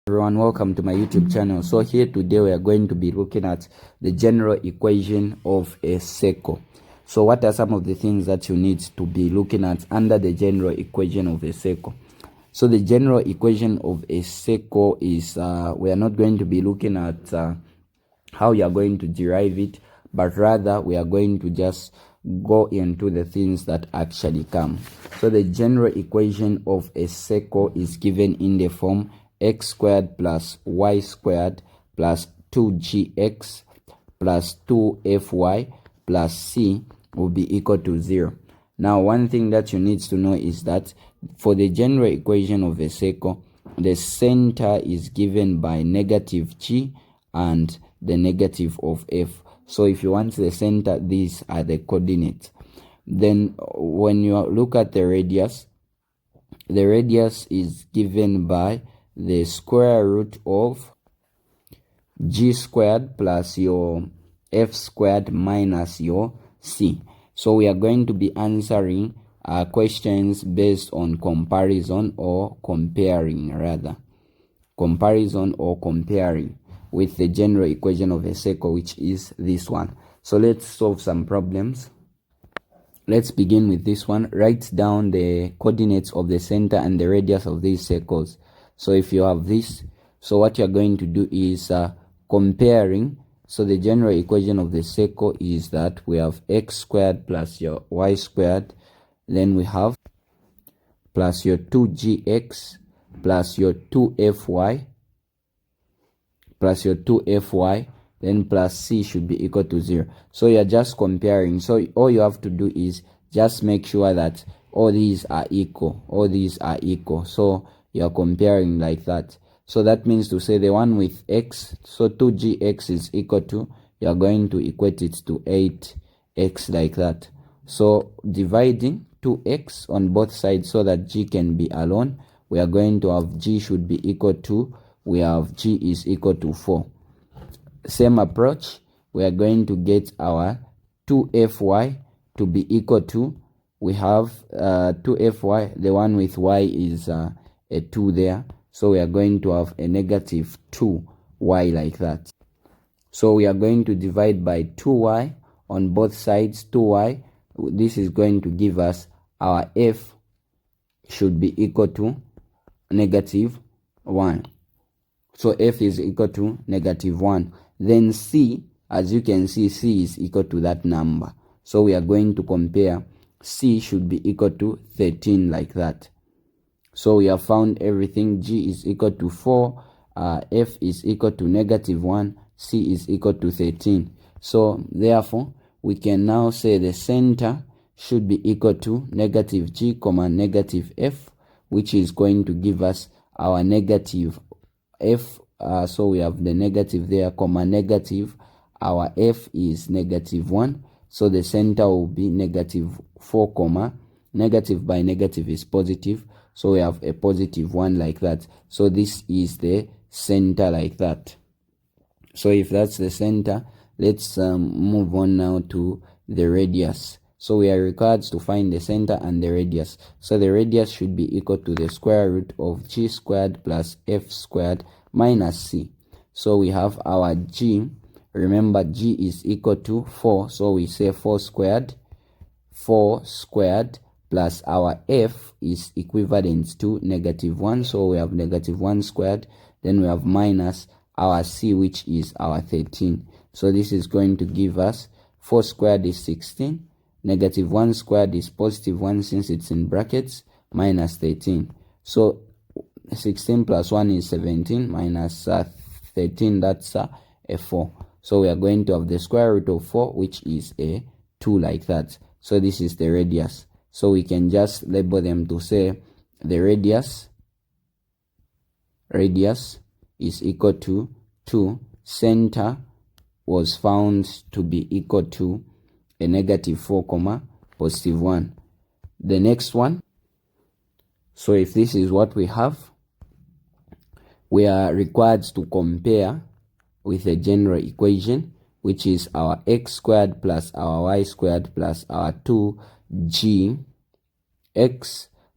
Everyone, welcome to my YouTube channel. So here today we are going to be looking at the general equation of a circle. So what are some of the things that you need to be looking at under the general equation of a circle? So the general equation of a circle is, we are not going to be looking at how you are going to derive it, but rather we are going to just go into the things that actually come. So the general equation of a circle is given in the form x squared plus y squared plus 2gx plus 2fy plus c will be equal to 0. Now, one thing that you need to know is that for the general equation of a circle, the center is given by negative g and the negative of f. So if you want the center, these are the coordinates. Then when you look at the radius is given by the square root of g squared plus your f squared minus your c. So we are going to be answering questions based on comparison or comparing, with the general equation of a circle, which is this one. So let's solve some problems. Let's begin with this one. Write down the coordinates of the center and the radius of these circles. So if you have this, so what you're going to do is comparing. So the general equation of the circle is that we have x squared plus your y squared, then we have plus your 2gx plus your 2fy plus your 2fy, then plus c should be equal to 0. So you're just comparing. So all you have to do is just make sure that all these are equal. So you're comparing like that. So that means to say the one with x, so 2gx is equal to, you're going to equate it to 8x like that. So dividing 2x on both sides so that g can be alone, we are going to have g should be equal to, we have g is equal to 4. Same approach, we are going to get our 2fy to be equal to, we have 2fy, the one with y is a 2 there, so we are going to have a negative 2y like that. So we are going to divide by 2y on both sides, 2y. This is going to give us our f should be equal to negative 1. So f is equal to negative 1. Then c, as you can see, c is equal to that number. So we are going to compare. C should be equal to 13 like that. So we have found everything. G is equal to 4, f is equal to negative 1, c is equal to 13. So therefore, we can now say the center should be equal to negative g comma negative f, which is going to give us our negative f. So we have the negative there, comma negative. Our f is negative 1. So the center will be negative 4, comma negative by negative is positive. So we have a positive 1 like that. So this is the center like that. So if that's the center, let's move on now to the radius. So we are required to find the center and the radius. So the radius should be equal to the square root of g squared plus f squared minus c. So we have our g. Remember, g is equal to 4. So we say 4 squared plus our f is equivalent to negative 1. So we have negative 1 squared. Then we have minus our c, which is our 13. So this is going to give us 4 squared is 16. Negative 1 squared is positive 1 since it's in brackets, minus 13. So 16 plus 1 is 17 minus 13, that's a 4. So we are going to have the square root of 4, which is a 2 like that. So this is the radius. So we can just label them to say the radius is equal to 2. Center was found to be equal to a negative 4 comma positive 1. The next one, so if this is what we have, we are required to compare with the general equation, which is our x squared plus our y squared plus our 2gx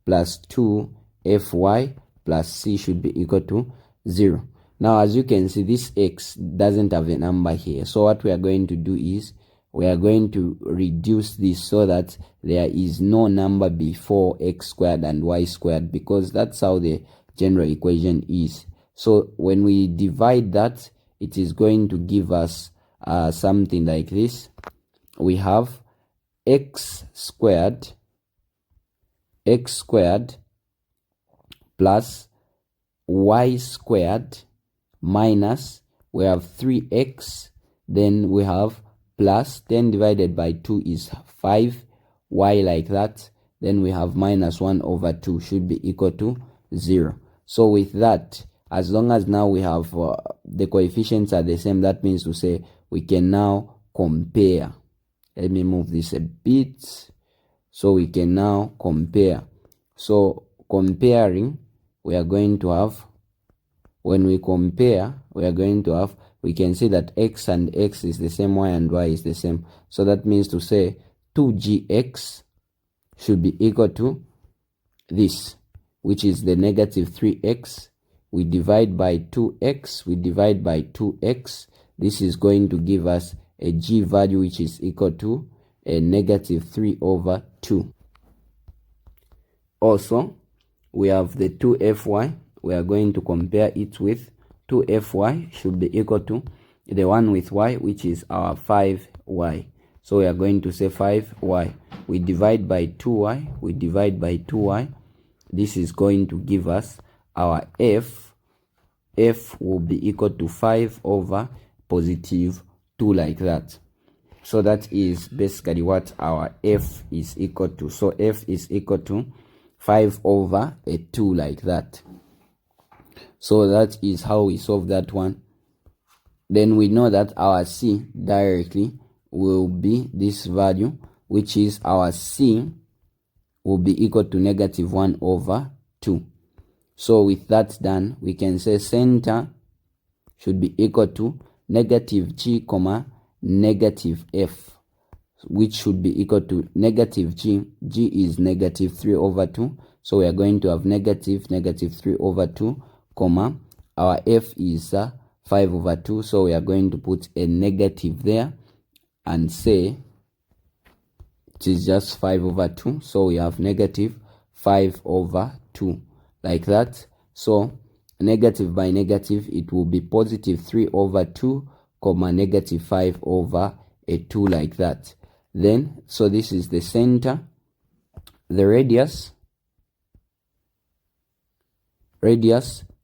plus 2fy plus c should be equal to 0. Now as you can see, this x doesn't have a number here, so what we are going to do is we are going to reduce this so that there is no number before x squared and y squared, because that's how the general equation is. So when we divide that, it is going to give us something like this. We have x squared plus y squared minus, we have 3x, then we have plus 10 divided by 2 is 5, y like that, then we have minus 1 over 2 should be equal to 0. So with that, as long as now we have the coefficients are the same, that means to say we can now compare. Let me move this a bit so we can now compare. So comparing, we are going to have, when we compare, we are going to have, we can see that x and x is the same, y and y is the same. So that means to say 2gx should be equal to this, which is the negative 3x. We divide by 2x, we divide by 2x. This is going to give us a g value which is equal to a negative 3 over 2. Also, we have the 2fy. We are going to compare it with 2fy should be equal to the one with y, which is our 5y. So we are going to say 5y. We divide by 2y. We divide by 2y. This is going to give us our f. F will be equal to 5 over positive 2 like that. So that is basically what our f is equal to. So f is equal to 5 over a 2 like that. So that is how we solve that one. Then we know that our c directly will be this value, which is our c will be equal to negative 1 over 2. So with that done, we can say center should be equal to negative g comma negative f, which should be equal to negative g. G is negative 3 over 2. So we are going to have negative 3 over 2, comma, our f is 5 over 2. So we are going to put a negative there and say it is just 5 over 2. So we have negative 5 over 2 like that. So negative by negative, it will be positive 3 over 2, comma, negative 5 over a 2 like that. Then, so this is the center. The radius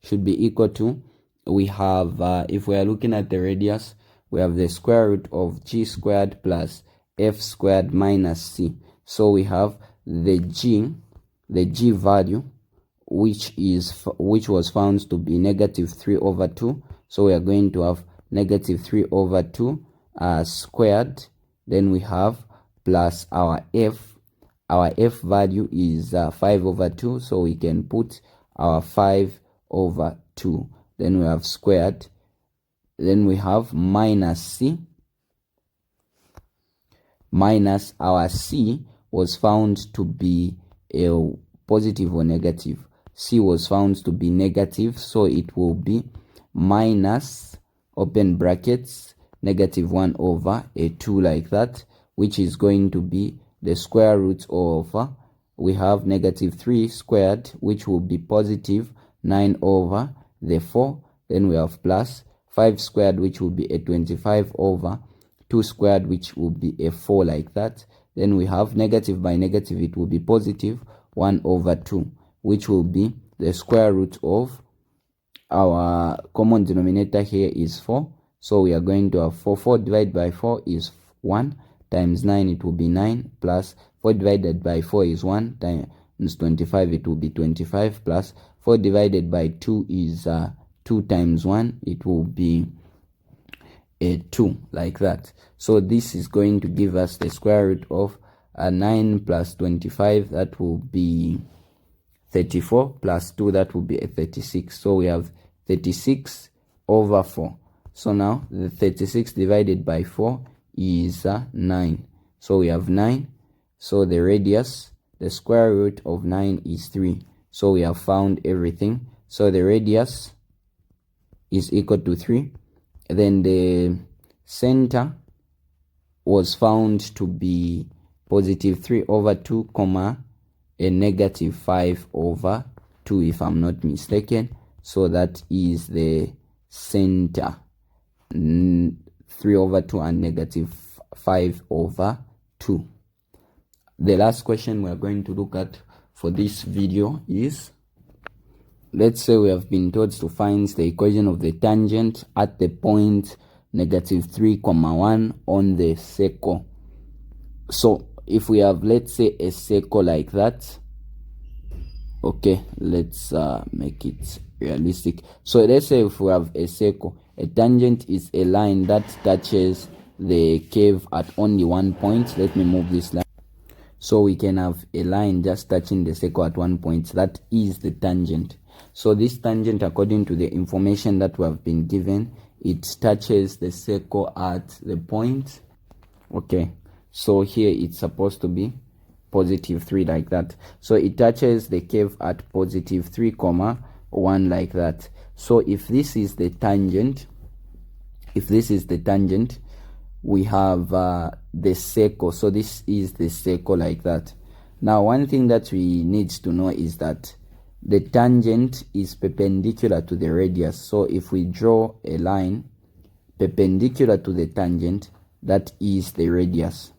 should be equal to, we have, if we are looking at the radius, we have the square root of g squared plus f squared minus c. So we have the g value, which was found to be negative 3 over 2. So we are going to have negative 3 over 2 squared. Then we have plus our f. Our f value is 5 over 2. So we can put our 5 over 2. Then we have squared. Then we have minus c. Minus our c was found to be a positive or negative. C was found to be negative, so it will be minus, open brackets, negative 1 over a 2 like that, which is going to be the square root of, we have negative 3 squared, which will be positive 9 over the 4. Then we have plus 5 squared, which will be a 25 over 2 squared, which will be a 4 like that. Then we have negative by negative, it will be positive 1 over 2, which will be the square root of, our common denominator here is 4. So we are going to have 4 divided by 4 is 1, times 9 it will be 9, plus 4 divided by 4 is 1, times 25 it will be 25, plus 4 divided by 2 is 2 times 1, it will be a 2 like that. So this is going to give us the square root of 9 plus 25, that will be 34, plus 2, that will be a 36. So we have 36 over 4. So now the 36 divided by 4 is 9. So we have 9. So the radius, the square root of 9 is 3. So we have found everything. So the radius is equal to 3. Then the center was found to be positive 3 over 2 comma a negative 5 over 2, if I'm not mistaken. So that is the center, 3 over 2 and negative 5 over 2. The last question we are going to look at for this video is, let's say we have been told to find the equation of the tangent at the point negative 3, 1 on the circle. So if we have, let's say, a circle like that, okay, let's make it realistic. So let's say if we have a circle, a tangent is a line that touches the curve at only one point. Let me move this line. So we can have a line just touching the circle at one point. That is the tangent. So this tangent, according to the information that we have been given, it touches the circle at the point. Okay, so here it's supposed to be positive 3 like that. So it touches the curve at positive 3, 1 like that. So if this is the tangent, we have the circle. So this is the circle like that. Now one thing that we need to know is that the tangent is perpendicular to the radius. So if we draw a line perpendicular to the tangent, that is the radius.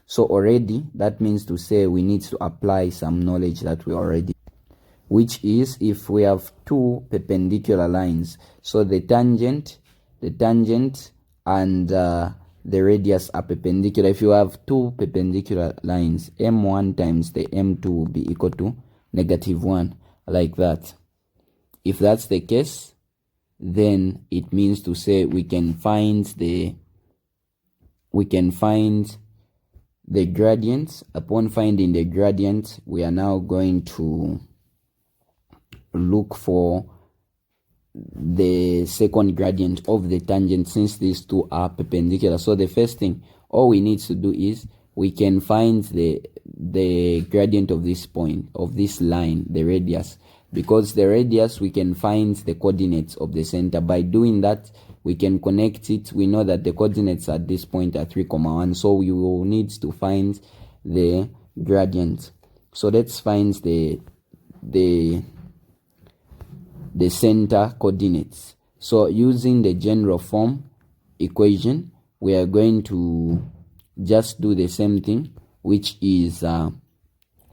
So already that means to say we need to apply some knowledge that we already, which is if we have two perpendicular lines, so the tangent and the radius are perpendicular. If you have two perpendicular lines, m1 times the m2 will be equal to -1, like that. If that's the case, then it means to say we can find the gradient. Upon finding the gradient, we are now going to look for the second gradient of the tangent, since these two are perpendicular. So the first thing, all we need to do is we can find the gradient of this point, of this line, the radius. Because the radius, we can find the coordinates of the center. By doing that, we can connect it. We know that the coordinates at this point are 3, 1, so we will need to find the gradient. So let's find the center coordinates. So using the general form equation, we are going to just do the same thing, which is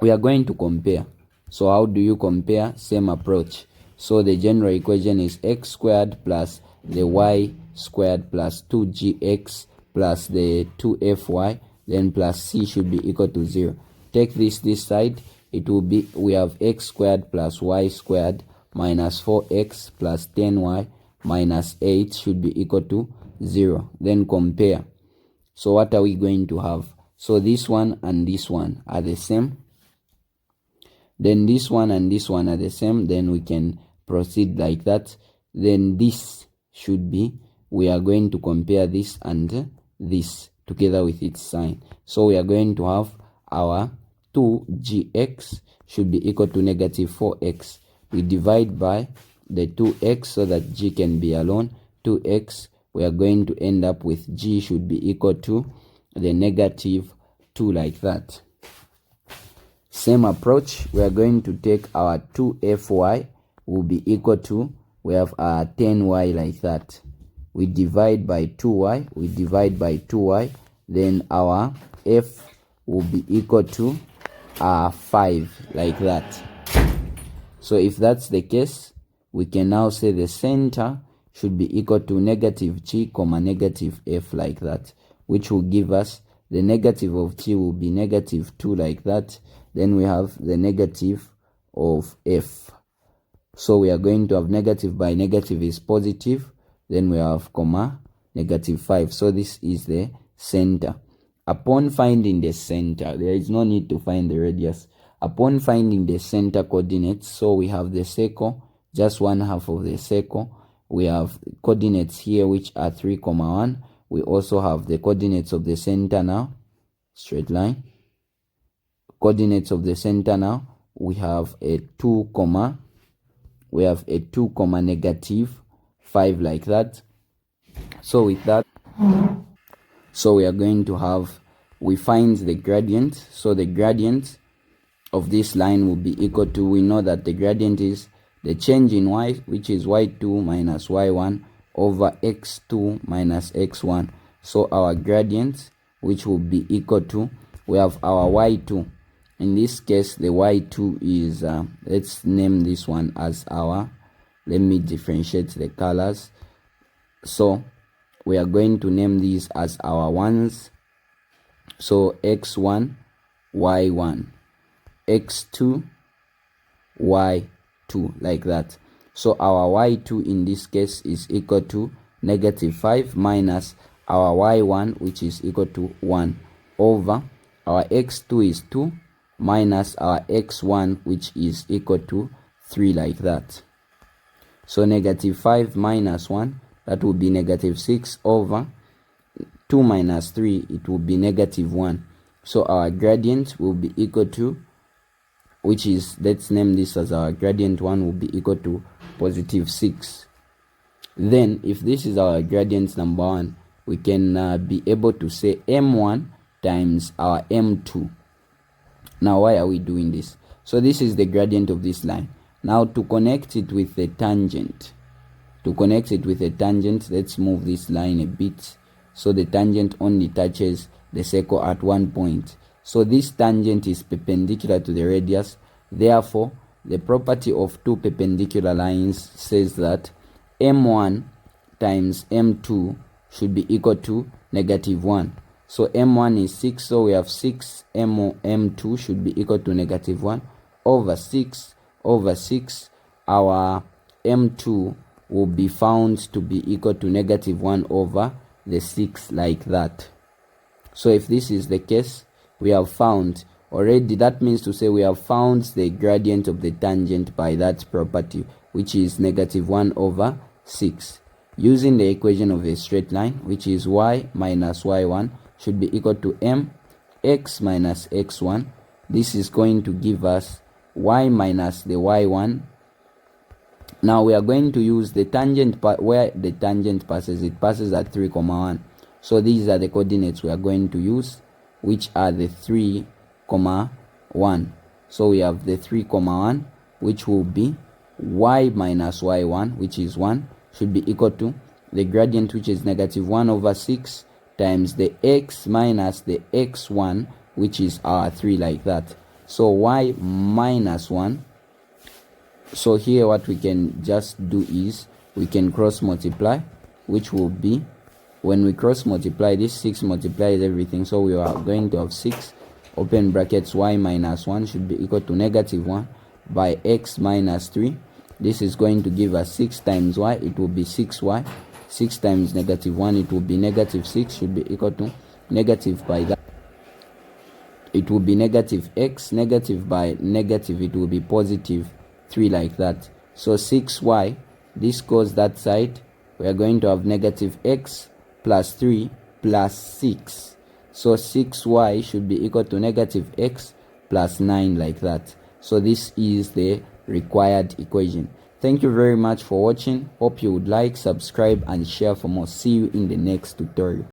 we are going to compare. So how do you compare? Same approach. So the general equation is x squared plus the y squared plus 2gx plus the 2fy, then plus c should be equal to 0. Take this side, it will be, we have x squared plus y squared minus 4x plus 10y minus 8 should be equal to 0. Then compare. So what are we going to have? So this one and this one are the same. Then this one and this one are the same. Then we can proceed like that. Then this should be, we are going to compare this and this together with its sign. So we are going to have our 2gx should be equal to -4x. We divide by the 2x so that g can be alone. 2x, we are going to end up with g should be equal to the -2, like that. Same approach, we are going to take our 2fy will be equal to, we have our 10y like that. We divide by 2y, then our f will be equal to 5 like that. So if that's the case, we can now say the center should be equal to -g, -f like that, which will give us the negative of g will be -2 like that. Then we have the negative of f. So we are going to have negative by negative is positive. Then we have -5. So this is the center. Upon finding the center, there is no need to find the radius. Upon finding the center coordinates, so we have the circle, just 1/2 of the circle. We have coordinates here which are 3, 1. We also have the coordinates of the center now, straight line. Coordinates of the center now, we have a 2, -5 5 like that. So with that, so we are going to have, we find the gradient. So the gradient of this line will be equal to, we know that the gradient is the change in y, which is y2 minus y1 over x2 minus x1. So our gradient, which will be equal to, we have our y2. In this case, the y2 is, let's name this one as our, let me differentiate the colors. So we are going to name these as our ones. So x1, y1, x2, y2, like that. So our y2 in this case is equal to -5 minus our y1, which is equal to 1, over our x2 is 2 minus our x1, which is equal to 3, like that. So -5 minus 1, that will be -6, over 2 minus 3, it will be -1. So our gradient will be equal to, which is, let's name this as our gradient 1, will be equal to +6. Then if this is our gradient number 1, we can be able to say m1 times our m2. Now why are we doing this? So this is the gradient of this line. Now to connect it with the tangent, let's move this line a bit, so the tangent only touches the circle at one point. So this tangent is perpendicular to the radius. Therefore, the property of two perpendicular lines says that m1 times m2 should be equal to -1. So m1 is 6, so we have 6 m2 should be equal to -1 over 6 over 6. Our m2 will be found to be equal to -1 over the 6, like that. So if this is the case, we have found already, that means to say we have found the gradient of the tangent by that property, which is -1 over 6. Using the equation of a straight line, which is y minus y1 should be equal to mx minus x1. This is going to give us y minus the y1. Now we are going to use the tangent, where the tangent passes, it passes at 3,1. So these are the coordinates we are going to use, which are the 3,1. So we have the 3,1, which will be y minus y1, which is 1, should be equal to the gradient, which is -1 over 6, times the x minus the x1, which is our 3, like that. So y minus 1. So here what we can just do is we can cross multiply, which will be, when we cross multiply, this 6 multiplies everything. So we are going to have 6, open brackets, y minus 1 should be equal to -1 by x minus 3. This is going to give us 6 times y, it will be 6y. 6 times -1, it will be -6, should be equal to negative by that. It will be -x, negative by negative, it will be +3, like that. So 6y, this goes that side, we are going to have -x plus 3 plus 6. So 6y should be equal to -x plus 9, like that. So this is the required equation. Thank you very much for watching. Hope you would like, subscribe and share for more. See you in the next tutorial.